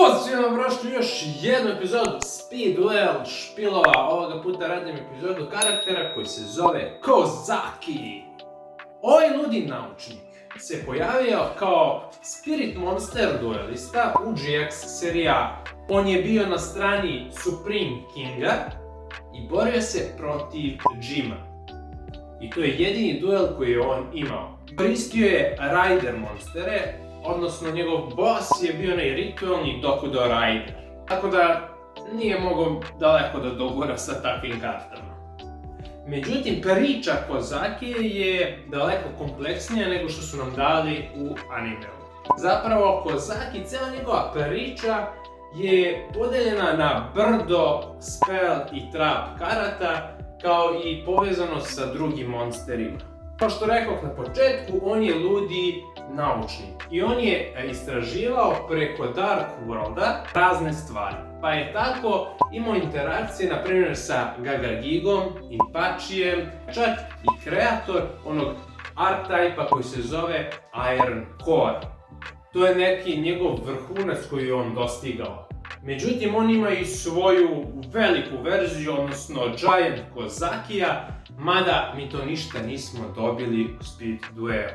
Pozdrav vam brošli još jednu epizodu Speed Duel špilova. Ovoga puta radim epizodu karaktera koji se zove Kozaki. Ovaj ludi naučnik se pojavio kao Spirit Monster duelista u GX serija. On je bio na strani Supreme Kinga i borio se protiv Jima. I to je jedini duel koji je on imao. Koristio je Rider monstere, odnosno njegov boss je bio onaj ritualni Dokudo Rider. Tako da nije mogao daleko da dogura sa takvim kartama. Međutim, priča Kozaki je daleko kompleksnija nego što su nam dali u animeu. Zapravo, Kozaki, cijela njegova priča je podeljena na brdo, spell i trap karata, kao i povezano sa drugim monsterima. Kao što rekoh na početku, on je ludi naučnik i on je istraživao preko Dark Worlda razne stvari. Pa je tako imao interakcije na primjer sa Gagagigom, Impachijem, čak i kreator onog archetypa koji se zove Iron Core. To je neki njegov vrhunac koji je on dostigao. Međutim, on ima i svoju veliku verziju, odnosno Giant Kozakija, mada mi to ništa nismo dobili u Speed Duelu.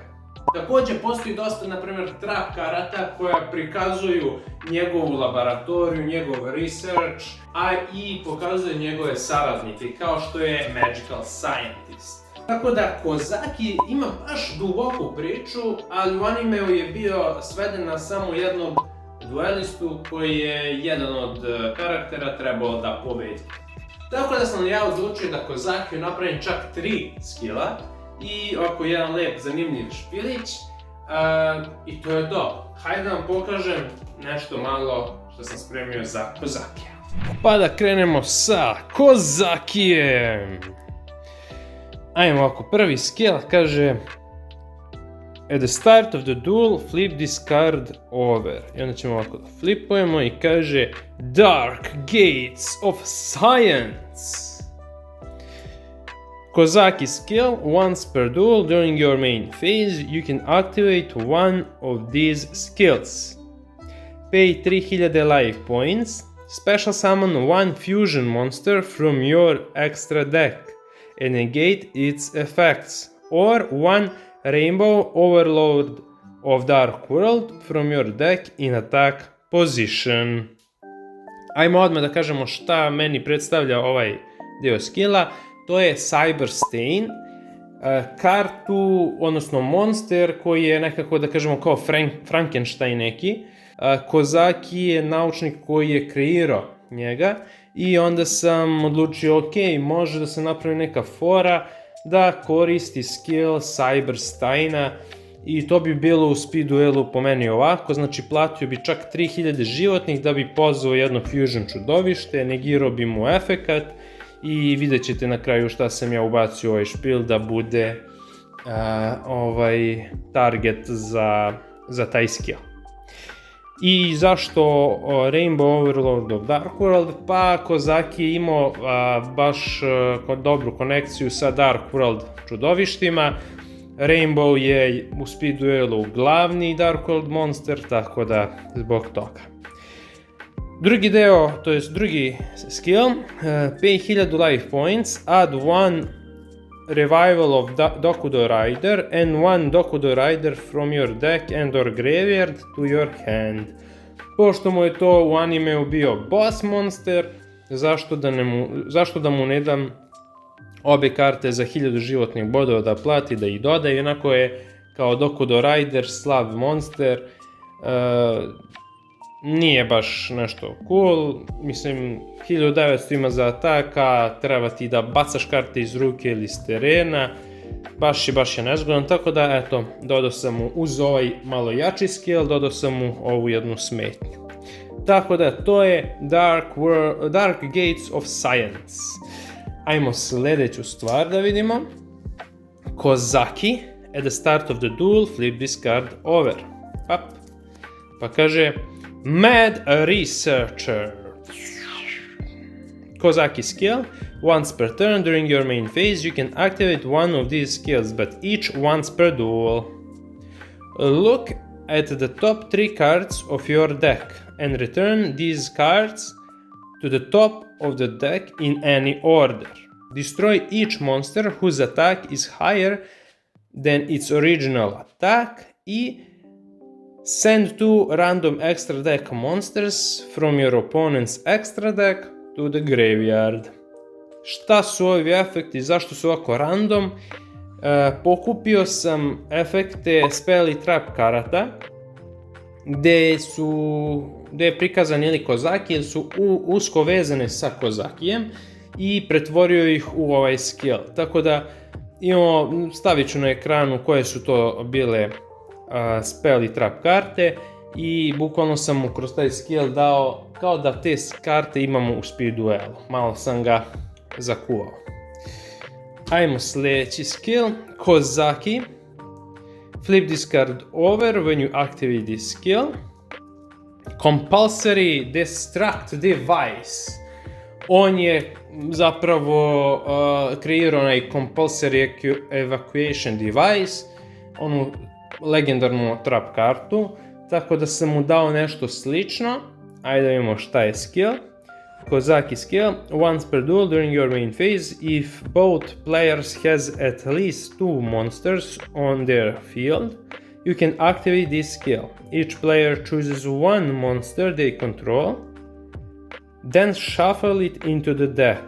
Također postoji dosta, na primjer, trap karata koja prikazuju njegovu laboratoriju, njegov research, a i pokazuje njegove saradnike, kao što je Magical Scientist. Tako da Kozaki ima baš duboku priču, ali u animeu je bio sveden na samo jednog duelistu koji je jedan od karaktera trebao da pobedi. Tako da sam ja odlučio da Kozakiju napravim čak 3 skilla i ovako jedan lep, zanimljiv špilić i to je to. Hajde da vam pokažem nešto malo što sam spremio za Kozakija. Pa da krenemo sa Kozakijem. Ajmo ovako, prvi skill kaže at the start of the duel, flip this card over. I onda ćemo ovako da flipujemo i kaže Dark Gates of Science. Kozaki skill, once per duel during your main phase, you can activate one of these skills. Pay 3000 life points, special summon one fusion monster from your extra deck and negate its effects, or one Rainbow Overlord of Dark World from your deck in attack position. Ajmo odmah da kažemo šta meni predstavlja ovaj dio skilla. To je Cyber Stain, kartu, odnosno monster koji je nekako da kažemo kao Frankenstein neki. Kozaki je naučnik koji je kreirao njega i onda sam odlučio ok, može da se napravi neka fora da koristi skill Cyber Staina i to bi bilo u Speed Duelu po meni ovako, znači platio bi čak 3000 životnih da bi pozvao jedno fusion čudovište, negirao bi mu efekat i vidjet ćete na kraju šta sam ja ubacio u ovaj špil da bude target za taj skill. I zašto Rainbow Overlord of Dark World? Pa Kozaki je imao baš dobru konekciju sa Dark World čudovištima. Rainbow je u Speed Duelu glavni Dark World monster, tako da zbog toga. Drugi deo, to jest drugi skill, pay 1000 life points, add one revival of Dokudo Rider and one Dokudo Rider from your deck and or graveyard to your hand. Pošto mu je to u animeu bio boss monster, zašto da mu ne dam obe karte za 1000 životnih bodova da plati, da ih doda, i onako je kao Dokudo Rider slab monster, nije baš nešto cool, mislim 1900 ima za ataka, treba ti da bacaš karte iz ruke ili iz terena, baš je nezgodan, tako da eto, dodao sam mu uz ovaj malo jači skill, dodao sam mu ovu jednu smetnju. Tako da to je Dark Gates of Science. Ajmo sljedeću stvar da vidimo. Kozaki, at the start of the duel, flip this card over. Pa kaže Mad Researcher. Kozaki skill, once per turn during your main phase, you can activate one of these skills, but each once per duel. Look at the top 3 cards of your deck. and return these cards to the top of the deck in any order. Destroy each monster whose attack is higher than its original attack i send 2 random extra deck monsters from your opponent's extra deck to the graveyard. Šta su ovi efekti, zašto su ovako random? Pokupio sam efekte spell i trap karata gde je prikazan ili Kozaki ili su usko vezane sa Kozakijem i pretvorio ih u ovaj skill. Tako da stavit ću na ekranu koje su to bile spell i trap karte i bukvalno sam mu kroz taj skill dao kao da te karte imamo u speed duelu. Malo sam ga zakuvao. Ajmo sljedeći skill, Kozaki. Flip this card over when you activate this skill. Compulsory Destruct Device. On je zapravo kreirao onaj Compulsory Evacuation Device, onu legendarnu trap kartu, tako da sam mu dao nešto slično. Ajde da vidimo šta je skill. Kozaki skill, once per duel during your main phase, if both players has at least 2 monsters on their field, you can activate this skill. Each player chooses 1 monster they control, then shuffle it into the deck.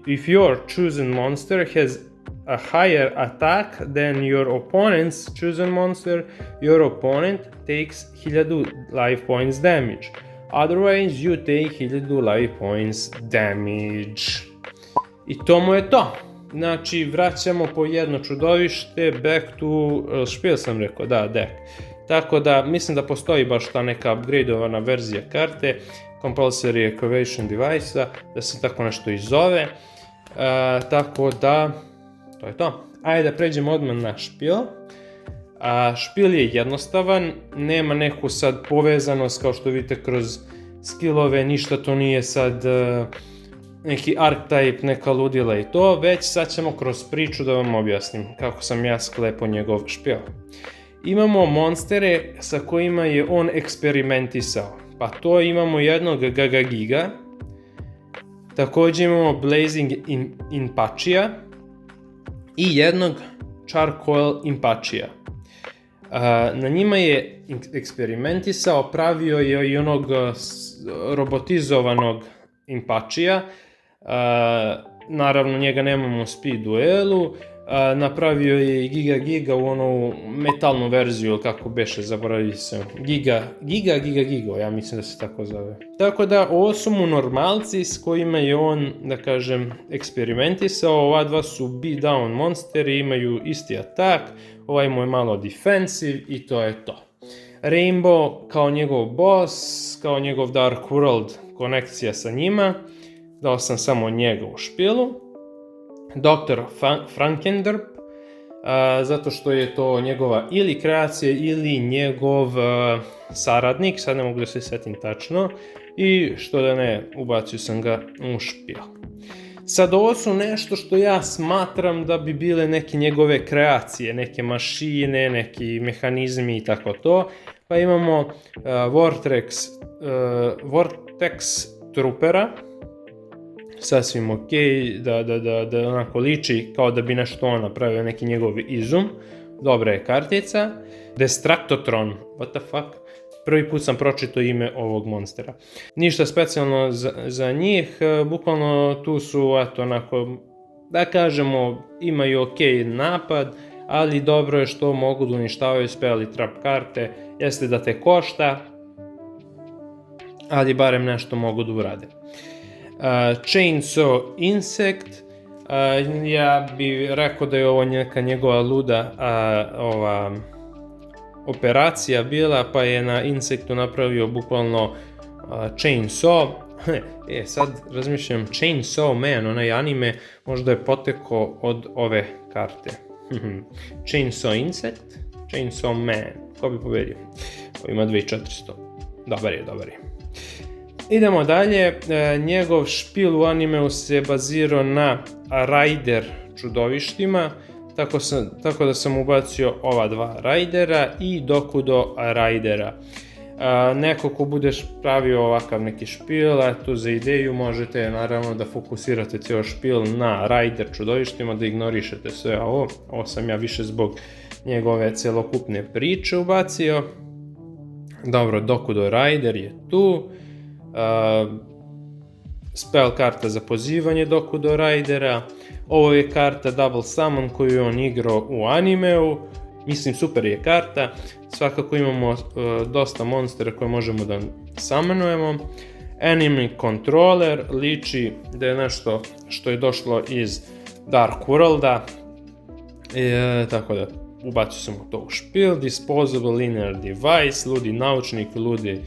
If your chosen monster has a higher attack than your opponent's chosen monster, your opponent takes 1000 life points damage. Otherwise, you take 1000 life points damage. I to mu je to. Znači, vraćamo po jedno čudovište, back to špil sam rekao, da, deck. Tako da, mislim da postoji baš ta neka upgradeovana verzija karte, Compulsory Evacuation Device-a, da se tako nešto i zove. Tako da, to je to. Ajde da pređemo odmah na špil. Špil je jednostavan, nema neku sad povezanost kao što vidite kroz skillove, ništa to nije sad neki archetype, neka ludila i to, već sad ćemo kroz priču da vam objasnim kako sam ja sklepao njegov špil. Imamo monstere sa kojima je on eksperimentisao, pa to imamo jednog Gagagiga, također imamo Blazing Impachija i jednog Charcoal Impachija. Na njima je eksperimentisao, pravio je i onog robotizovanog Impachija, naravno njega nemamo u speed duelu, napravio je i Giga u onu metalnu verziju, kako beše, zaboravio sam, Giga, ja mislim da se tako zove. Tako da ovo su mu normalci s kojima je on, da kažem, eksperimentisao, ova dva su beat down monsteri, imaju isti atak, ovaj mu je malo defensive i to je to. Rainbow kao njegov boss, kao njegov Dark World konekcija sa njima, dao sam samo njega u špilu. Dr. Frankenderp, zato što je to njegova ili kreacija ili njegov saradnik, sad ne mogu da se setim tačno, i što da ne, ubacio sam ga u špil. Sad ovo su nešto što ja smatram da bi bile neke njegove kreacije, neke mašine, neki mehanizmi i tako to, pa imamo Vortex Troopera, sasvim ok, da onako liči kao da bi nešto on napravio, neki njegov izum, dobra je kartica. Destructotron, what the fuck, prvi put sam pročitao ime ovog monstera. Ništa specijalno za njih, bukvalno tu su, eto, onako, da kažemo, imaju ok napad, ali dobro je što mogu da uništavaju spell i trap karte, jeste da te košta, ali barem nešto mogu da urade. Chainsaw Insect, ja bih rekao da je ovo neka njegova luda operacija bila, pa je na Insectu napravio bukvalno Chainsaw. Sad razmišljam, Chainsaw Man, onaj anime, možda je potekao od ove karte. Chainsaw Insect, Chainsaw Man, ko bi pobedio? Ovo ima 2400, dobar je. Idemo dalje, njegov špil u animeu se bazirao na Rider čudovištima, tako da sam ubacio ova dva Ridera i Dokudo Ridera. Neko ko budeš pravio ovakav neki špil, eto za ideju možete naravno da fokusirate cijel špil na Rider čudovištima, da ignorišete sve ovo. Ovo sam ja više zbog njegove celokupne priče ubacio. Dobro, Dokudo Rider je tu. Spell karta za pozivanje Dokudo Ridera. Ovo je karta Double Summon koju je on igrao u animeu. Mislim, super je karta. Svakako imamo dosta monstera koje možemo da summonujemo. Enemy Controller liči da je nešto što je došlo iz Dark Worlda. Tako da ubacio sam to u špil. Disposable Linear Device, ludi naučnik, ludi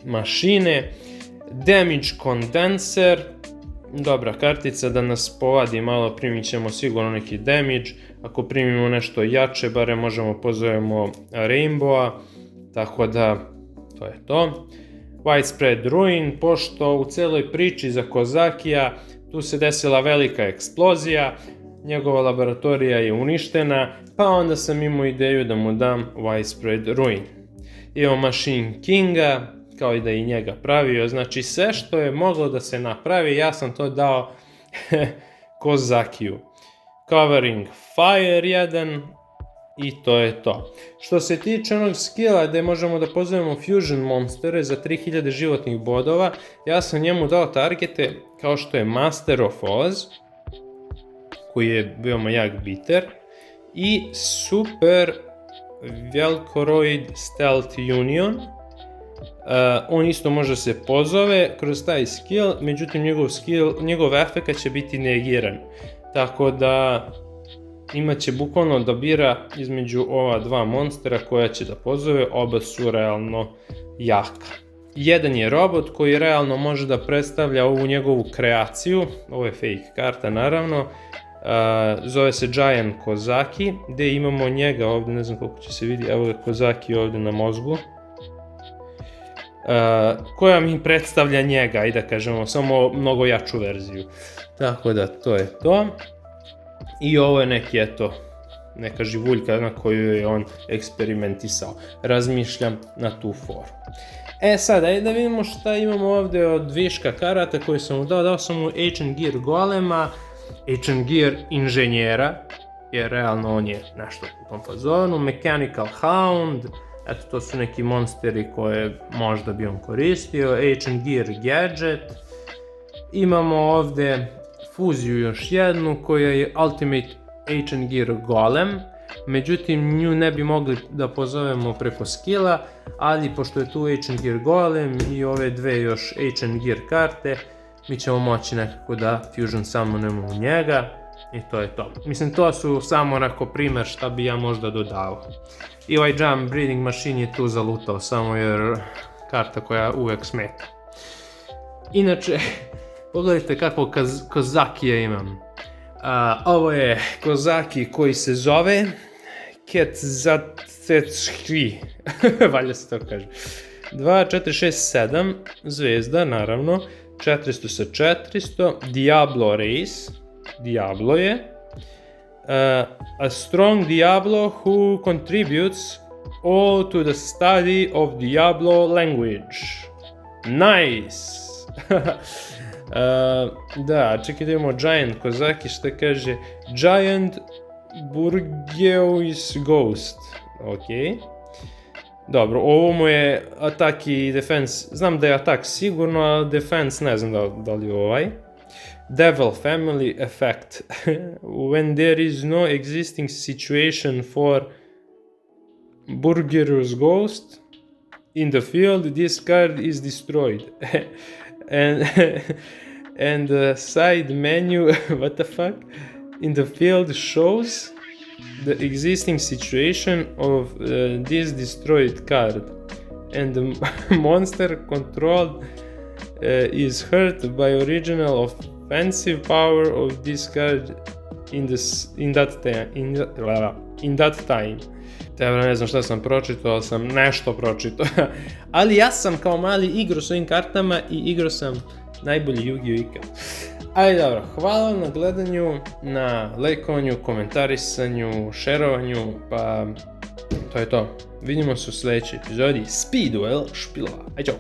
mašine. Damage Condenser, dobra kartica da nas povadi malo, primit ćemo sigurno neki damage. Ako primimo nešto jače, barem možemo pozovemo Rainbowa, tako da to je to. Widespread Ruin, pošto u celoj priči za Kozakija tu se desila velika eksplozija, njegova laboratorija je uništena, pa onda sam imao ideju da mu dam Widespread Ruin. Imamo Machine Kinga, kao i da i njega pravio, znači sve što je moglo da se napravi, ja sam to dao Kozakiju. Covering Fire 1 i to je to. Što se tiče onog skilla gde možemo da pozovemo Fusion monstere za 3000 životnih bodova, ja sam njemu dao targete kao što je Master of Oz, koji je veoma jak biter, i Super Velcoroid Stealth Union. On isto može se pozove kroz taj skill, međutim njegov efekt će biti negiran. Tako da imat će bukvalno da bira između ova dva monstera koja će da pozove, oba su realno jaka. Jedan je robot koji realno može da predstavlja ovu njegovu kreaciju, ovo je fake karta naravno, zove se Giant Kozaki, gde imamo njega ovdje, ne znam koliko će se vidi, evo je Kozaki ovdje na mozgu, koja mi predstavlja njega, i da kažemo, samo mnogo jaču verziju. Tako da, to je to. I ovo je neki, eto, neka živuljka na koju je on eksperimentisao. Razmišljam na tu foru. Sad, ajde da vidimo šta imamo ovdje od viška karata koje sam mu dao. Dao sam mu Ancient Gear Golema, Ancient Gear Inženjera, jer realno on je nešto u tom fazonu, Mechanical Hound, eto, to su neki monsteri koje možda bi on koristio, Ancient Gear Gadget. Imamo ovdje fuziju još jednu koja je Ultimate Ancient Gear Golem, međutim nju ne bi mogli da pozovemo preko skilla, ali pošto je tu Ancient Gear Golem i ove dve još Ancient Gear karte, mi ćemo moći nekako da fusion summonujemo u njega i to je to. Mislim, to su samo onako primjer šta bi ja možda dodao. I ovaj Jump Breeding Machine je tu zalutao samo jer karta koja uvek smeta. Inače, pogledajte kako Kozakija imam. Ovo je Kozaki koji se zove Ketzatetshki, valja se to kaže. 2, 4, 6, 7, zvezda naravno, 400 sa 400, Diablo Race, Diablo je. A strong Diablo who contributes all to the study of Diablo language. Nice! Da, čekaj da imamo Giant Kozaki, šta kaže Giant Burgeois Ghost. Ok. Dobro, ovo mu je atak i defense, znam da je atak sigurno, a defense ne znam da li je ovaj. Devil Family Effect. When there is no existing situation for Burger's Ghost in the field, this card is destroyed. And the side menu, what the fuck, in the field shows the existing situation of this destroyed card, and the monster controlled is hurt by original offensive power of this card in that time. Tebra, ne znam šta sam pročitao, ali sam nešto pročitao. Ali ja sam kao mali igrao s ovim kartama i igrao sam najbolji Yu-Gi-Oh! Ikad. Ajde, dobro, hvala na gledanju, na lajkovanju, komentarisanju, šerovanju, pa to je to. vidimo se u sljedećoj epizodi Speed Duel špilova. Aj, čao!